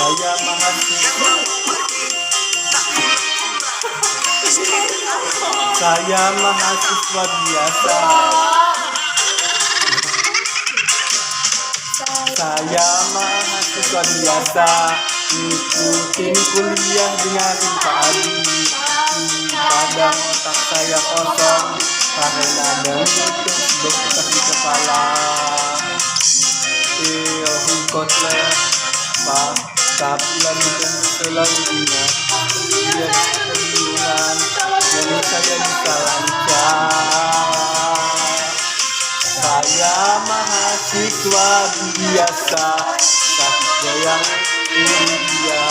Saya mahasiswa. Saya mahasiswa biasa. Saya mahasiswa biasa, ngikutin kuliah dengan Pak Adi. Kadang otak saya kosong karena dangdut bekas di kepala. Hikotlah Pak, tapi lanjutkan selalu ingat dia kebingungan, jadi saya bisa lancar. Saya mahasiswa biasa, tapi goyang ini dia.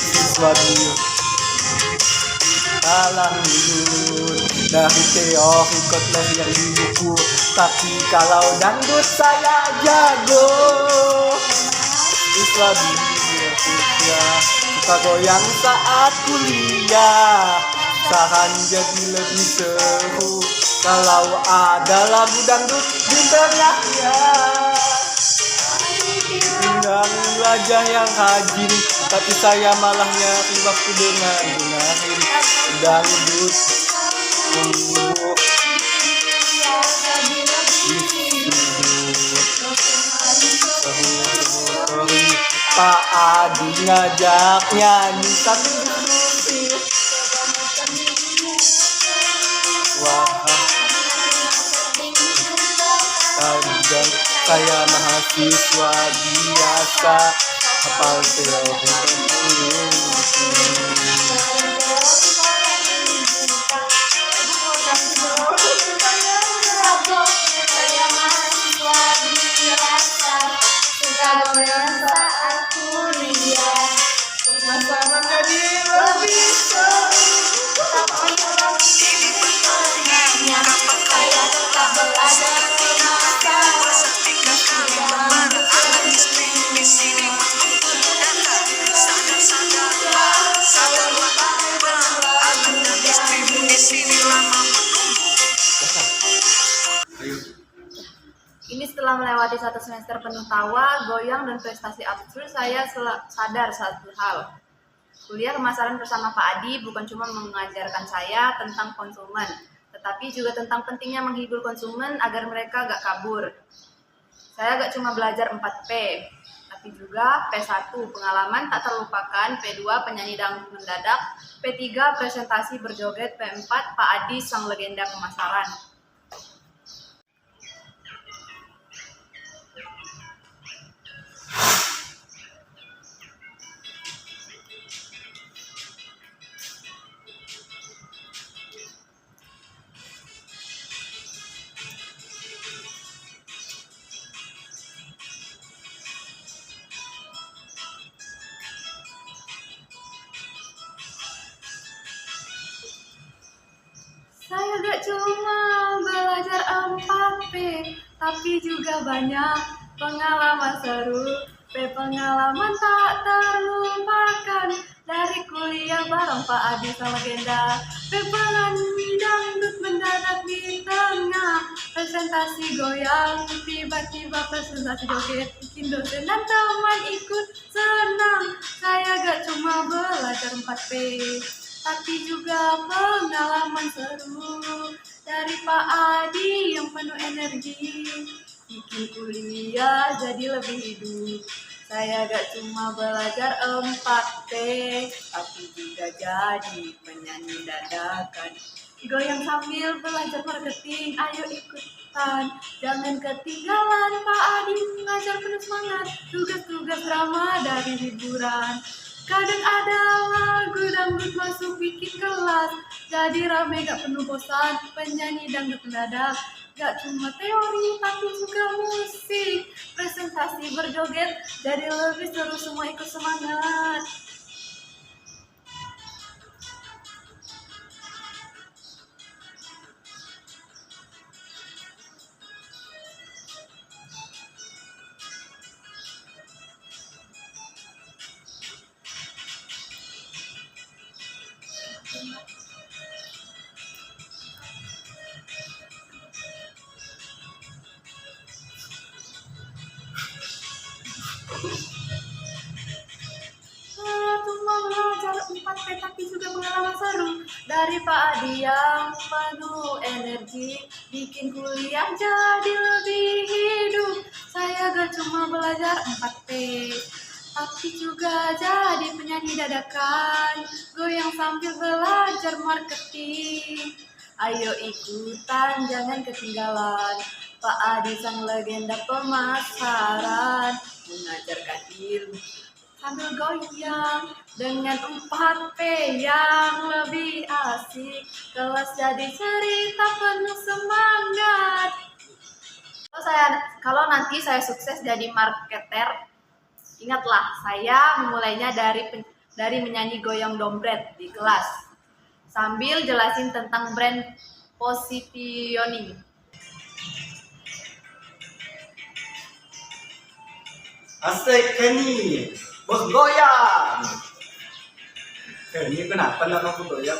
Siswa dulu alang dulu dari teori kotles yang di buku, tapi kalau dangdut saya jago. Siswa biasa suka goyang saat kuliah, saran jadi lebih seru kalau ada lagu dangdut di tengahnya. Undang wajah yang rajin, tapi saya malah nyari waktu dengerin dangdut. Pak Adi ngajak nyanyi sambil bermusik. Wah, kadang saya mahasiswa biasa, hafal teori. Saat kuliah masa menjadi lebih seru, saya tetap belajar Ini setelah melewati satu semester penuh tawa, goyang, dan prestasi absurd, saya sadar satu hal. Kuliah pemasaran bersama Pak Adi bukan cuma mengajarkan saya tentang konsumen, tetapi juga tentang pentingnya menghibur konsumen agar mereka gak kabur. Saya gak cuma belajar 4P, tapi juga P1, pengalaman tak terlupakan, P2, penyanyi dangdut mendadak, P3, presentasi berjoget, P4, Pak Adi, sang legenda pemasaran. Saya gak cuma belajar 4P, tapi juga banyak pengalaman seru. Pengalaman tak terlupakan dari kuliah bareng Pak Adi sang legenda. Penyanyi dangdut mendadak di tengah presentasi goyang, tiba-tiba presentasi joget, bikin dosen dan teman ikut senang. Saya gak cuma belajar 4P, tapi juga pengalaman seru dari Pak Adi yang penuh energi, bikin kuliah jadi lebih hidup. Saya gak cuma belajar 4P, tapi juga jadi penyanyi dadakan. Goyang sambil belajar marketing, ayo ikutan, jangan ketinggalan. Pak Adi mengajar penuh semangat, tugas-tugas drama dari hiburan. Kadang ada lagu dangdut masuk bikin kelas, jadi rame gak penuh bosan. Penyanyi dangdut mendadak, gak cuma teori tapi juga musik. Presentasi berjoget, jadi lebih seru, semua ikut semangat. Cuma belajar 4P tapi juga pengalaman seru dari Pak Adi yang penuh energi, bikin kuliah jadi lebih hidup. Saya gak cuma belajar 4P tapi juga jadi penyanyi dadakan, goyang sambil belajar marketing. Ayo ikutan, jangan ketinggalan. Pak Adi sang legenda pemasaran, mengajarkan ilmu sambil goyang dengan 4P yang lebih asik. Kelas jadi cerita penuh semangat. Kalau nanti saya sukses jadi marketer, ingatlah saya memulainya dari menyanyi goyang dompet di kelas sambil jelasin tentang brand positioning. Asik Kenny, bos goyang. Kenny kenapa namaku goyang?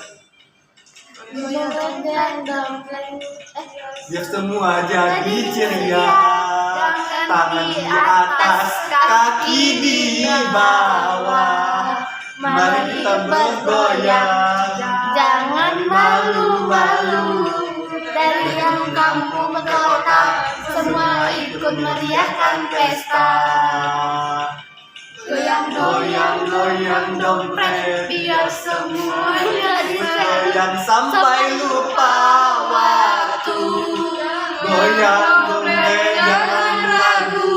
Goyang dompet. Biar semua jadi ceria. Tangan di atas, kaki di bawah. Mari kita bergoyang. Jangan malu-malu. Dari yang kampung ke kota, semua ikut meriahkan pesta. Goyang, goyang dompet, biar semuanya Goyang sampai lupa waktu. Goyang dompet jangan ragu.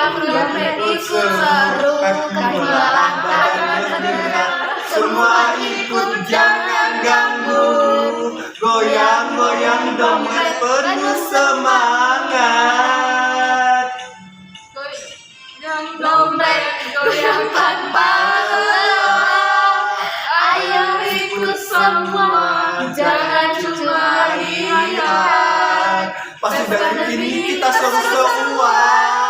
goyang dompet itu seru, kaki melangkah bergerak. Semua ikut jangan ganggu. Goyang, goyang dompet penuh semangat. Goyang dompet, goyang tanpa lelah. Ayo ikut semua, jangan cuma lihat. Pasti dari kini kita seru-seruan.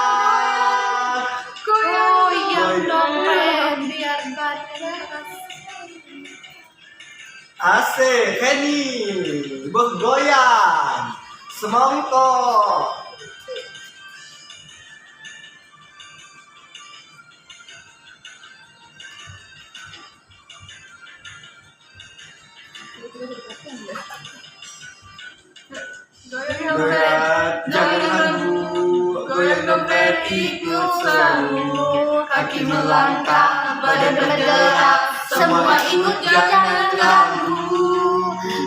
Goyang dompet, biar badan. Asik, Kenny, bergoyang, semongkok. Goyang, jangan ragu. Goyang dompet ikut seru. Kaki melangkah, badan bergerak. Semua ikut jangan ganggu.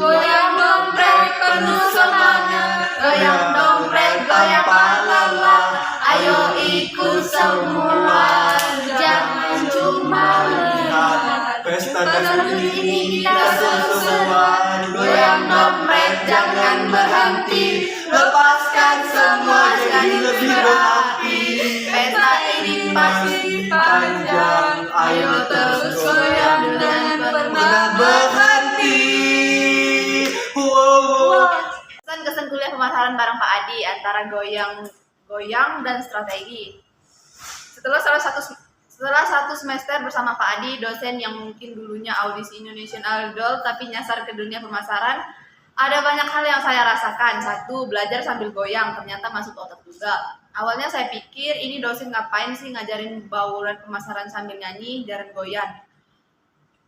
Goyang dompet penuh semangat, goyang dompet goyang palala. Ayo ikut semua, jangan cuma lihat. Pesta dan ini kita seru-seruan. Goyang dompet jangan berhenti. Lepaskan semua jadi lebih berapi. Pesta ini pasti panjang, ayo terus goyang dan pernah berhenti. Kesan kuliah pemasaran bareng Pak Adi antara goyang dan strategi. Setelah satu semester bersama Pak Adi, dosen yang mungkin dulunya audisi Indonesian Idol tapi nyasar ke dunia pemasaran, ada banyak hal yang saya rasakan. Satu, belajar sambil goyang, ternyata masuk otak juga. Awalnya saya pikir ini dosen ngapain sih ngajarin bauran pemasaran sambil nyanyi, jarang goyang.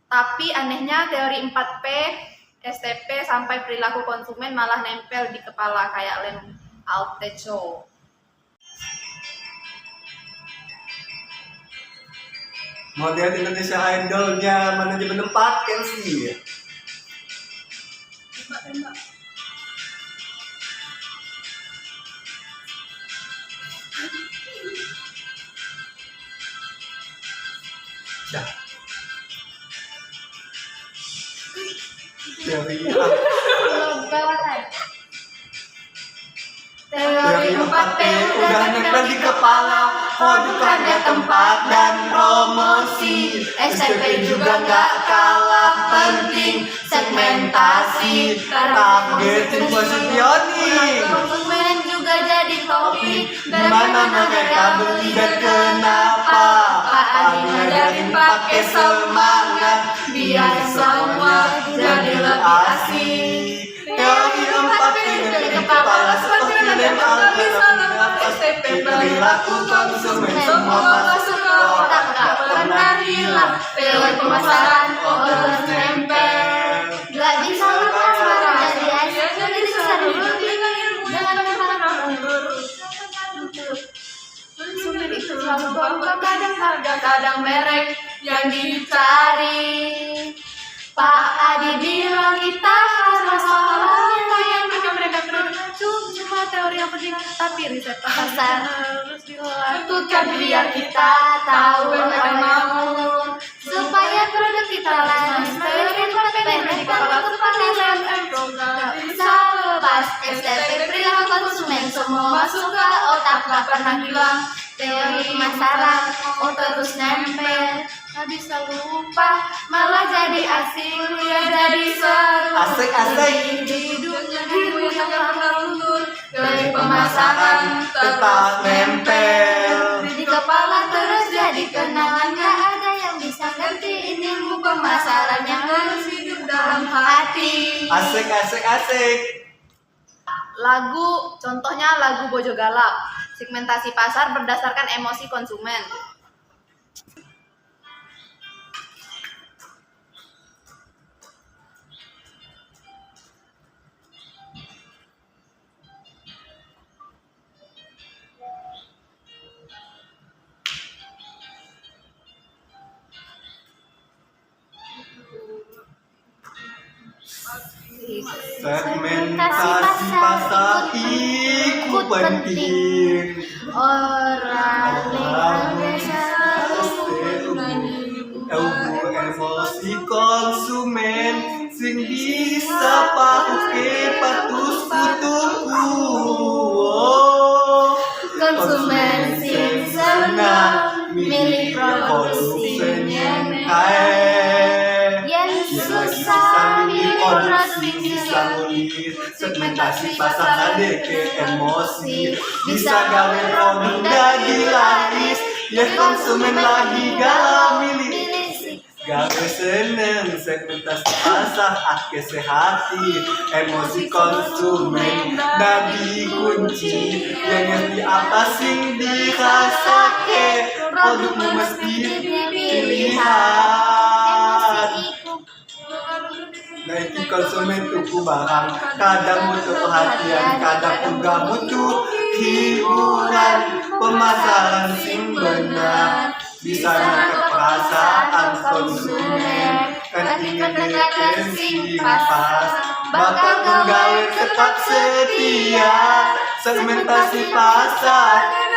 Tapi anehnya teori 4P, STP sampai perilaku konsumen malah nempel di kepala kayak lem Alteco. Mau lihat Indonesia Idolnya manajemen pakai sih. Tembak. Ya. Teori 4P udah nempel di kepala. Kodukannya tempat dan promosi. STP juga gak kalah penting. Segmentasi, targeting positioning. Konsumen juga jadi topik. Dimana mereka beli dan kenapa? Pak Adi ngajarin pakai semangat, biar semua nggak bisa lepas STP perilaku konsumen. Semua masuk ke otak nggak pernah hilang. Teori pemasaran terus nempel. Gak bisa lepas barang dari Asia. Jadi seru dengan ilmu dengan menurut. Konsumen itu selalu berubah, kadang harga, kadang merek yang dicari. Pak Adi bilang kita harus masalahnya yang bikin mereka cuma teori yang penting, tapi riset pasar harus dilakukan biar kita tahu apa yang mau, Supaya produk kita laris, teori kompeten di kepala kepandilan program bisa lepas STP perilaku konsumen. Semua masuk ke otak gak pernah hilang. Teori pemasaran terus nempel. nggak bisa lupa, Malah jadi asing, ya jadi seru. Asik-asik. hidupnya ilmu yang gak pernah luntur. Dari pemasaran Tetap nempel. di kepala terus jadi kenangan. Gak ada yang bisa ngertiin ilmu pemasaran yang harus hidup dalam hati. Asik. Lagu, contohnya lagu Bojo Galak. Segmentasi pasar berdasarkan emosi konsumen. Segmentasi pasar itu penting. Orang lihat Emosi konsumen sing bisa pakai patus kutuku. konsumen sing senang milih produksinya yang susah milih produksi bisa nulis segmentasi pasar ke emosi bisa gawe produk jadi laris ya konsumen lagi galau milih gawe seneng segmentasi pasar ake sehati emosi konsumen nabi kunci yang ngerti apa sing dirasake produkmu mesti dipilihan. Nah itu konsumen tuku barang kadang butuh perhatian kadang juga butuh hiburan pemasaran sing benar bisa nangkep perasaan konsumen kan inget sing pas bakal penggawe tetap setia segmentasi pasar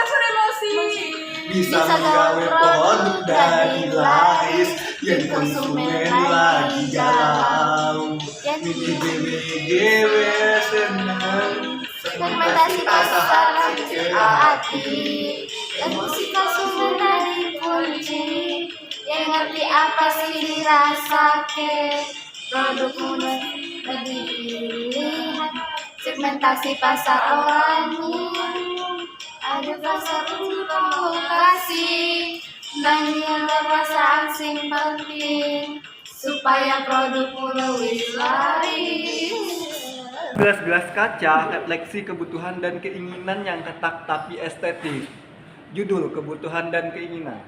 bisa menggawe produk dari laris yang konsumen lagi galau mimpi gewe seneng segmentasi pasar hati emosi konsumen dari kunci yang ngerti apa sih dirasake produkmu lagi dilihat segmentasi pasar alami ada pasar provokasi dan yang rasa asing penting supaya produkmu lebih laris. Gelas-gelas kaca refleksi kebutuhan dan keinginan yang ketat tapi estetik. Judul kebutuhan dan keinginan.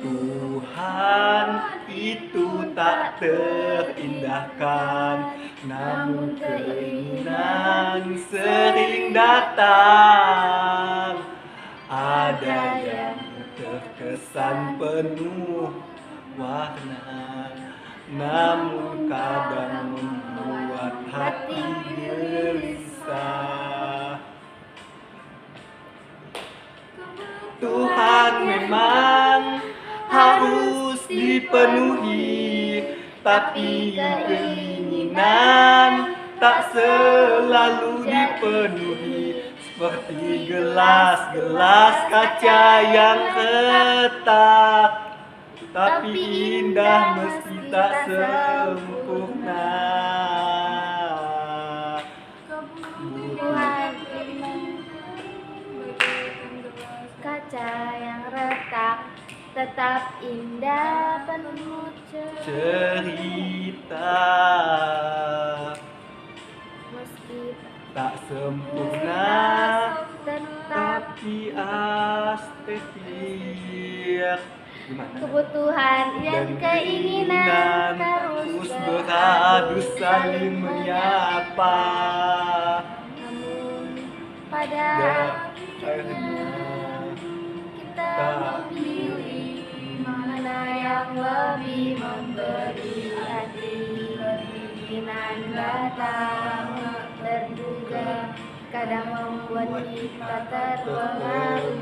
Kebutuhan itu tak terindahkan, namun keinginan sering datang. Ada yang terkesan penuh warna, namun kadang membuat hati gelisah. Tuhan memang harus dipenuhi, tapi keinginan tak selalu dipenuhi. Seperti gelas-gelas kaca yang retak, tapi indah meski tak sempurna. tetap indah penuh cerita meski tak sempurna tetap tapi estetik. Gimana? kebutuhan dan keinginan terus beradu saling menyapa. namun pada Akhirnya kita memilih mana yang lebih memberi arti keinginan datang terduga kadang membuat kita terpengaruh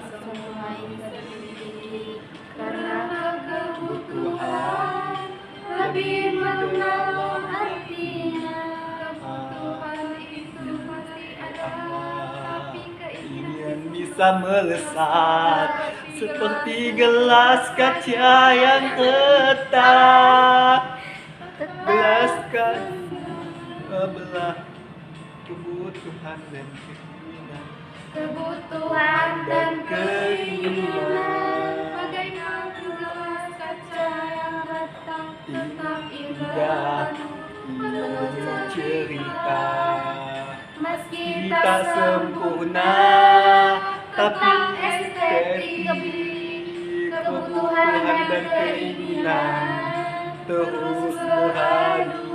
semua ini sendiri karena kebutuhan lebih mengenal artinya Tuhan itu pasti ada, tapi keinginan ingin bisa melesat seperti gelas kaca yang retak. Gelas kaca belah kebutuhan dan keinginan. kebutuhan dan keinginan bagaikan gelas kaca yang datang tetap Indah indah. penuh cerita. meski Kita tak sempurna tapi estetik. Kebutuhan dan keinginan terus beradu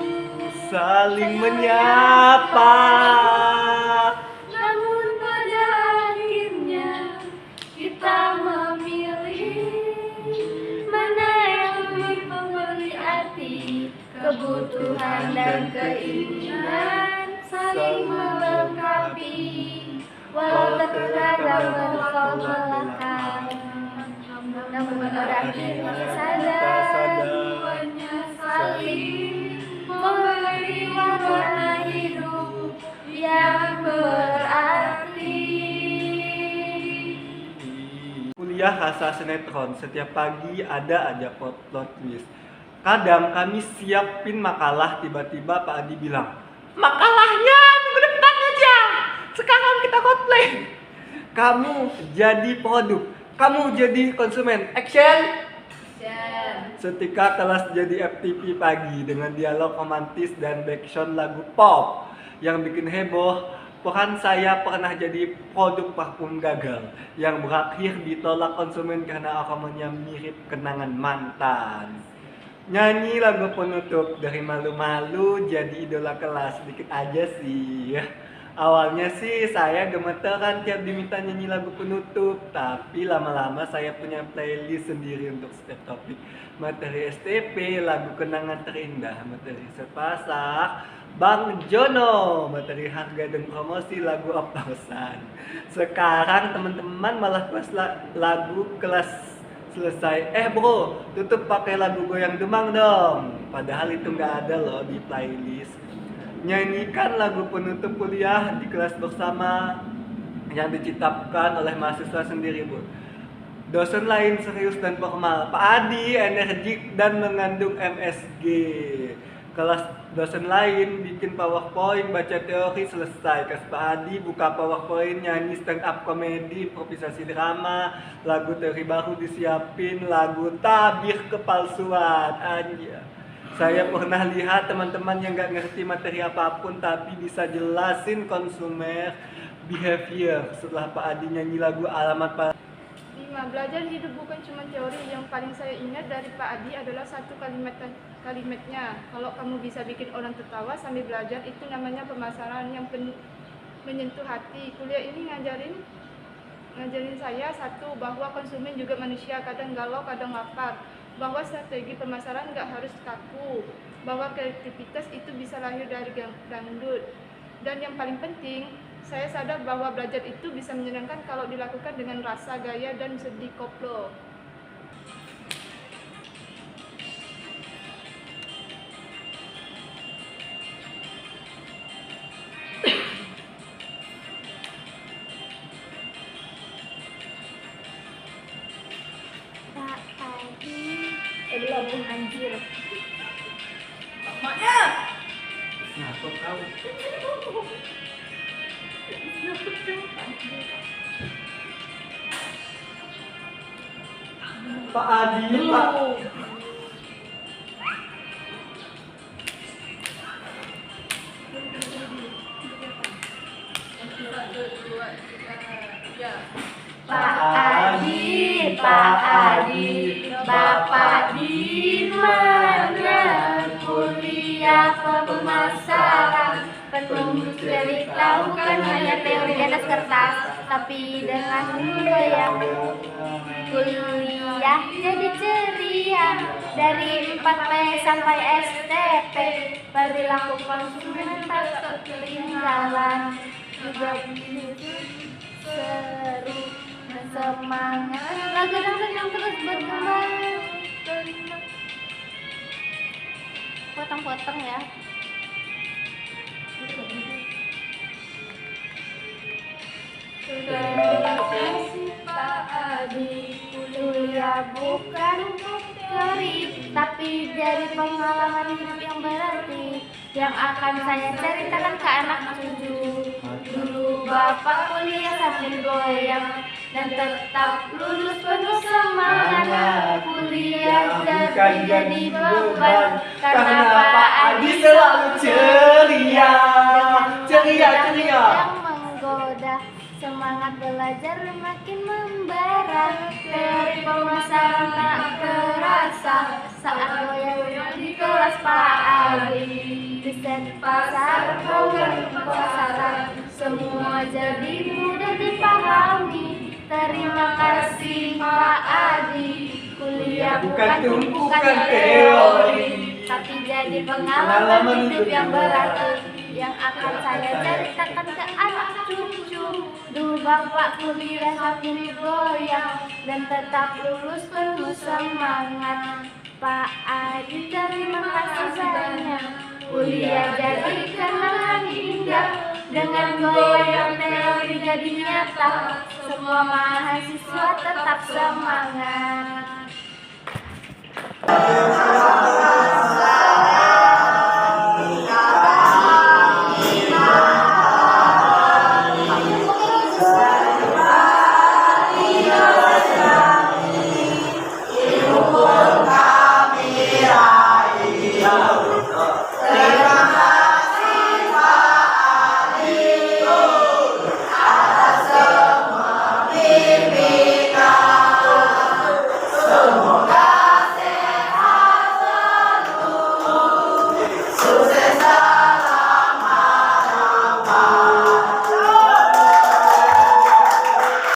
saling menyapa. namun pada akhirnya kita memilih mana yang lebih memberi arti kebutuhan dan keinginan saling melengkapi walau terkadang bertolak belakang namun pada akhirnya sadar semuanya saling memberi warna hidup yang berarti. Kuliah rasa sinetron, setiap pagi ada aja plot twist. Kadang kami siapin makalah, tiba-tiba Pak Adi bilang, makalahnya minggu depan aja, sekarang kita komplain. Kamu jadi produk, kamu jadi konsumen. Action! Setika kelas jadi FTV pagi dengan dialog romantis dan backsound lagu pop yang bikin heboh. Peran saya pernah jadi produk parfum gagal yang berakhir ditolak konsumen karena aromanya mirip kenangan mantan. Nyanyi lagu penutup dari malu-malu jadi idola kelas, sedikit aja sih. Awalnya sih saya gemeteran tiap diminta nyanyi lagu penutup, tapi lama-lama saya punya playlist sendiri untuk setiap topik. Materi STP, lagu kenangan terindah, materi sepasak, Bang Jono, materi harga dan promosi, lagu oplosan. Sekarang teman-teman malah kelas lagu kelas selesai, bro, tutup pakai lagu goyang demang dong. Padahal itu nggak ada loh di playlist. Nyanyikan lagu penutup kuliah di kelas bersama yang diciptakan oleh mahasiswa sendiri, Bu. Dosen lain serius dan formal, Pak Adi energik dan mengandung MSG. Kelas dosen lain bikin PowerPoint, baca teori, selesai. Kelas Pak Adi buka PowerPoint, nyanyi stand up komedi, improvisasi drama, lagu teori baru disiapin, lagu tabir kepalsuan aja. Saya pernah lihat teman-teman yang gak ngerti materi apapun tapi bisa jelasin consumer behavior setelah Pak Adi nyanyi lagu alamat Pak. 5. Belajar hidup bukan cuma teori. Yang paling saya ingat dari Pak Adi adalah satu kalimatnya. Kalau kamu bisa bikin orang tertawa sambil belajar, itu namanya pemasaran yang menyentuh hati. Kuliah ini ngajarin saya satu, bahwa konsumen juga manusia, kadang galau, kadang lapar. Bahwa strategi pemasaran nggak harus kaku, bahwa kreativitas itu bisa lahir dari dangdut. Dan yang paling penting, saya sadar bahwa belajar itu bisa menyenangkan kalau dilakukan dengan rasa, gaya, dan sedih koplo. Pak Adi belum anjir. Kenapa kau? Pak Adi, Pak. Pak Adi, Pak Adi, Bapak di mana? Kuliah pemasaran, penuh cerita bukan hanya teori di atas kertas, tapi dengan goyang. Kuliah jadi ceria dari 4P sampai STP, perilaku konsumen tak ketinggalan, juga begitu seru semangat, gadang-gadang terus berkembang. Potong-potong ya. Kasih Pak Adi, kuliah bukan teori, tapi jadi pengalaman hidup yang berarti, yang akan saya ceritakan ke anak cucu. Dulu Bapak kuliah sambil goyang dan tetap lulus penuh semangat. Kuliah jadi beban karena Pak Adi selalu ceria, ceria. Yang menggoda, semangat belajar makin membara. Teori pemasaran tak terasa saat goyang di kelas Pak Adi. Desain pasar, program pasaran, semua jadi mudah dipahami. Terima kasih Pak Adi. Kuliah bukan tumpukan teori, tapi jadi pengalaman hidup yang berarti, yang akan saya ceritakan ke anak cucu. Dulu Bapak kuliah sambil goyang dan tetap lulus penuh semangat. Pak Adi, terima kasih banyak. Kuliah jadi kenangan indah, dengan goyang teori jadi nyata. Semua mahasiswa tetap semangat.